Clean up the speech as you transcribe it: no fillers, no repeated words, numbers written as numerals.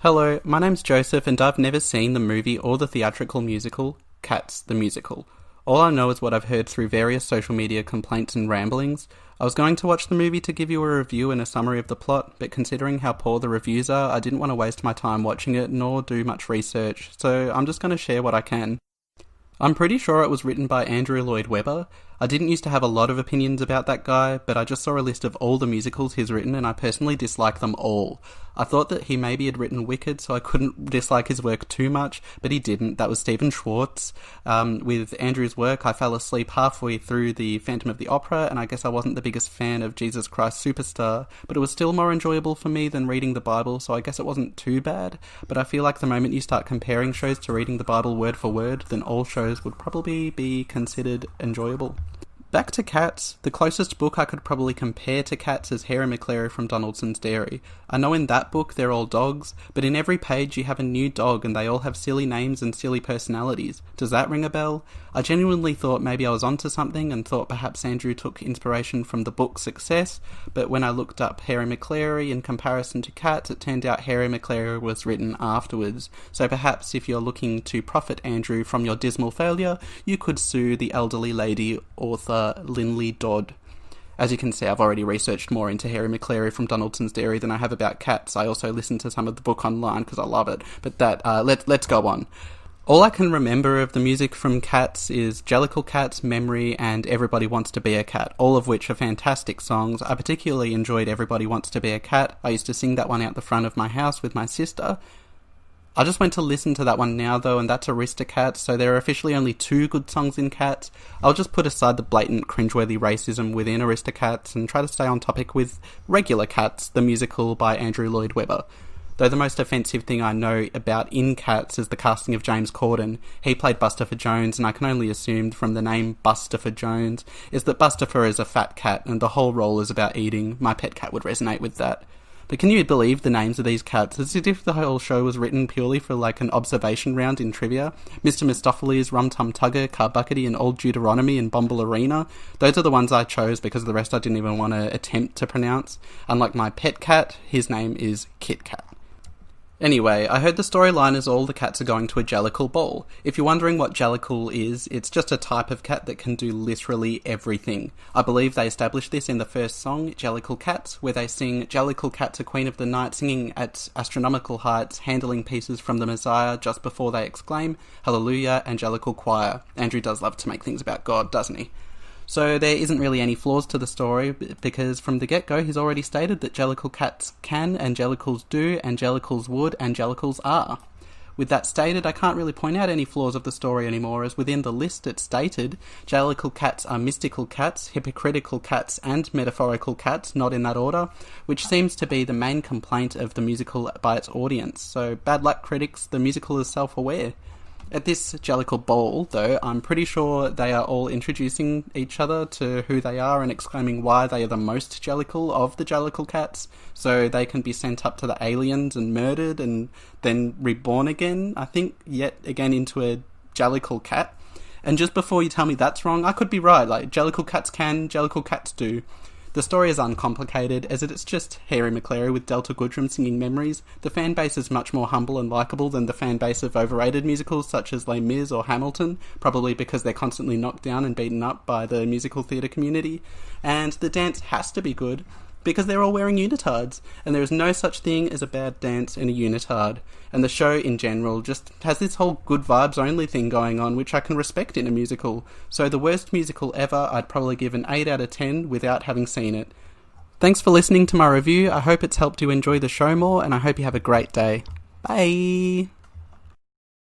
Hello, my name's Joseph and I've never seen the movie or the theatrical musical, Cats the Musical. All I know is what I've heard through various social media complaints and ramblings. I was going to watch the movie to give you a review and a summary of the plot, but considering how poor the reviews are, I didn't want to waste my time watching it nor do much research, so I'm just going to share what I can. I'm pretty sure it was written by Andrew Lloyd Webber. I didn't used to have a lot of opinions about that guy, but I just saw a list of all the musicals he's written and I personally dislike them all. I thought that he maybe had written Wicked, so I couldn't dislike his work too much, but he didn't. That was Stephen Schwartz. With Andrew's work, I fell asleep halfway through the Phantom of the Opera, and I guess I wasn't the biggest fan of Jesus Christ Superstar, but it was still more enjoyable for me than reading the Bible, so I guess it wasn't too bad. But I feel like the moment you start comparing shows to reading the Bible word for word, then all shows would probably be considered enjoyable. Back to Cats, the closest book I could probably compare to Cats is Harry McClary from Donaldson's Dairy. I know in that book they're all dogs, but in every page you have a new dog and they all have silly names and silly personalities. Does that ring a bell? I genuinely thought maybe I was onto something and thought perhaps Andrew took inspiration from the book Success, but when I looked up Harry McClary in comparison to Cats, it turned out Harry McClary was written afterwards. So perhaps if you're looking to profit, Andrew, from your dismal failure, you could sue the elderly lady author Linley Dodd. As you can see, I've already researched more into Harry McClary from Donaldson's Dairy than I have about Cats. I also listened to some of the book online because I love it. But let's go on. All I can remember of the music from Cats is Jellicle Cats, Memory, and Everybody Wants to Be a Cat, all of which are fantastic songs. I particularly enjoyed Everybody Wants to Be a Cat. I used to sing that one out the front of my house with my sister. I just went to listen to that one now though, and that's Aristocats, so there are officially only 2 good songs in Cats. I'll just put aside the blatant cringeworthy racism within Aristocats and try to stay on topic with Regular Cats, the musical by Andrew Lloyd Webber. Though the most offensive thing I know about in Cats is the casting of James Corden. He played Bustopher Jones, and I can only assume from the name Bustopher Jones is that Bustopher is a fat cat and the whole role is about eating. My pet cat would resonate with that. But can you believe the names of these cats? It's as if the whole show was written purely for like an observation round in trivia. Mr. Mistopheles, Rum Tum Tugger, Carbuckety, and Old Deuteronomy, and Bumble Arena. Those are the ones I chose because the rest I didn't even want to attempt to pronounce. Unlike my pet cat, his name is Kit Kat. Anyway, I heard the storyline is all the cats are going to a Jellicle ball. If you're wondering what Jellicle is, it's just a type of cat that can do literally everything. I believe they established this in the first song, Jellicle Cats, where they sing Jellicle Cats are Queen of the Night, singing at astronomical heights, handling pieces from the Messiah just before they exclaim, Hallelujah, Angelical Choir. Andrew does love to make things about God, doesn't he? So there isn't really any flaws to the story, because from the get-go he's already stated that Jellicle Cats can, Angelicals do, Angelicals would, Angelicals are. With that stated, I can't really point out any flaws of the story anymore, as within the list it's stated, Jellicle Cats are mystical cats, hypocritical cats, and metaphorical cats, not in that order, which seems to be the main complaint of the musical by its audience. So bad luck, critics, the musical is self-aware. At this Jellicle Ball, though, I'm pretty sure they are all introducing each other to who they are and exclaiming why they are the most Jellicle of the Jellicle Cats, so they can be sent up to the aliens and murdered and then reborn again, I think, yet again into a Jellicle cat. And just before you tell me that's wrong, I could be right, like, Jellicle Cats can, Jellicle Cats do. The story is uncomplicated, as it's just Harry McClary with Delta Goodrem singing Memories. The fan base is much more humble and likeable than the fan base of overrated musicals such as Les Mis or Hamilton, probably because they're constantly knocked down and beaten up by the musical theatre community. And the dance has to be good, because they're all wearing unitards, and there is no such thing as a bad dance in a unitard. And the show in general just has this whole good vibes only thing going on, which I can respect in a musical. So the worst musical ever, I'd probably give an 8 out of 10 without having seen it. Thanks for listening to my review. I hope it's helped you enjoy the show more, and I hope you have a great day. Bye!